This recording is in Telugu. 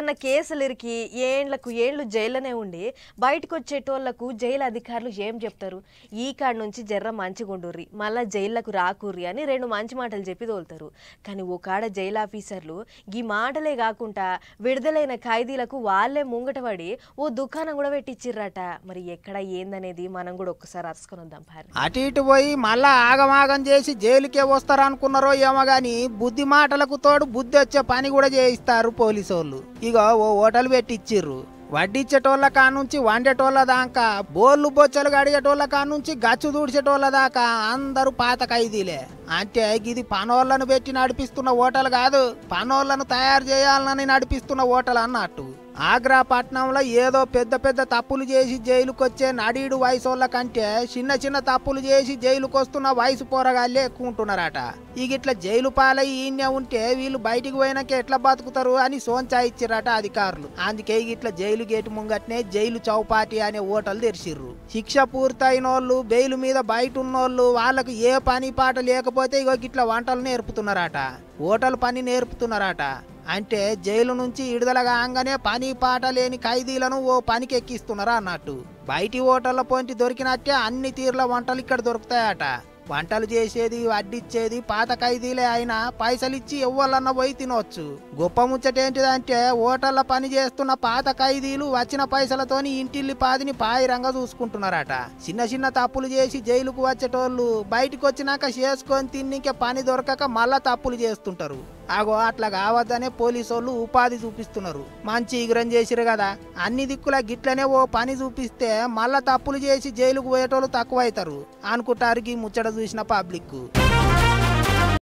ఏమన్నా కేసులు ఇరికి ఏండ్లకు ఏళ్ళు జైల్లోనే ఉండి బయటకు వచ్చేటోళ్లకు జైలు అధికారులు ఏం చెప్తారు? ఈ కాడ నుంచి జర్ర మంచిగుండుర్రి, మళ్ళా జైళ్లకు రాకుర్రి అని రెండు మంచి మాటలు చెప్పి తోలుతారు. కానీ ఓ కాడ జైలు ఆఫీసర్లు ఈ మాటలే కాకుండా విడుదలైన ఖైదీలకు వాళ్ళే ముంగటపడి ఓ దుకాణం కూడా పెట్టిచ్చిర్రట. మరి ఎక్కడ ఏందనేది మనం కూడా ఒక్కసారి అరుసుకొని వద్దాం. అటు ఇటు పోయి మళ్ళా ఆగమాగం చేసి జైలుకే వస్తారనుకున్నారో ఏమో గాని బుద్ధి మాటలకు తోడు బుద్ధి వచ్చే పని కూడా చేయిస్తారు పోలీసు వాళ్ళు. ఇగో ఓ హోటల్ పెట్టిచ్చిర్రు. వడ్డిచ్చేటోళ్ళ కానుంచి వండేటోళ్ళ దాకా, బోర్లు బొచ్చలు గడిగేటోళ్ళ కానుంచి గచ్చు దూడ్చేటోళ్ళ దాకా అందరూ పాత ఖైదీలే. అంటే ఇది పనోళ్లను పెట్టి నడిపిస్తున్న హోటల్ కాదు, పనోళ్లను తయారు చేయాలని నడిపిస్తున్న హోటల్ అన్నట్టు. ఆగ్రా పట్టణంలో ఏదో పెద్ద పెద్ద తప్పులు చేసి జైలుకు వచ్చే నడీడు వయసోళ్ళ కంటే చిన్న చిన్న తప్పులు చేసి జైలుకు వస్తున్న వయసు పోరగాళ్ళే ఎక్కువ ఉంటున్నారట. ఇక ఇట్లా జైలు పాలై ఈయనే ఉంటే వీళ్ళు బయటికి పోయినాక ఎట్లా బతుకుతారు అని సోంచా ఇచ్చిరట అధికారులు. అందుకే ఇట్లా జైలు గేటు ముంగట్నే జైలు చౌపాటి అనే హోటల్ తెరిచిర్రు. శిక్ష పూర్తయినోళ్ళు బెయిల్ మీద బయట ఉన్నోళ్ళు వాళ్ళకు ఏ పని పాట లేకపోతే ఇగో ఇట్లా వంటలు నేర్పుతున్నారట, హోటల్ పని నేర్పుతున్నారట. అంటే జైలు నుంచి విడుదల కాగానే పని పాట లేని ఖైదీలను ఓ పనికి ఎక్కిస్తున్నారా అన్నట్టు. బయటి హోటళ్ల పోంటి దొరికినట్టే అన్ని తీర్ల వంటలు ఇక్కడ దొరుకుతాయట. వంటలు చేసేది వడ్డిచ్చేది పాత ఖైదీలే అయినా పైసలిచ్చి ఎవ్వరన్నా పోయి తినొచ్చు. గొప్ప ముచ్చటేంటిదంటే హోటళ్ల పని చేస్తున్న పాత ఖైదీలు వచ్చిన పైసలతోని ఇంటిల్లి పాదిని పాయిరంగా చూసుకుంటున్నారట. చిన్న చిన్న తప్పులు చేసి జైలుకు వచ్చేటోళ్ళు బయటకు వచ్చినాక చేసుకొని తిన్నికే పని దొరకక మళ్ళా తప్పులు చేస్తుంటారు. అగో అట్లా కావద్దనే పోలీసు వాళ్ళు ఉపాధి చూపిస్తున్నారు. మంచి ఇగురం చేసిరు కదా, అన్ని దిక్కుల గిట్లనే ఓ పని చూపిస్తే మళ్ళా తప్పులు చేసి జైలుకు పోయేటోళ్ళు తక్కువ అవుతారు అనుకుంటారు ఈ ముచ్చట చూసిన పబ్లిక్.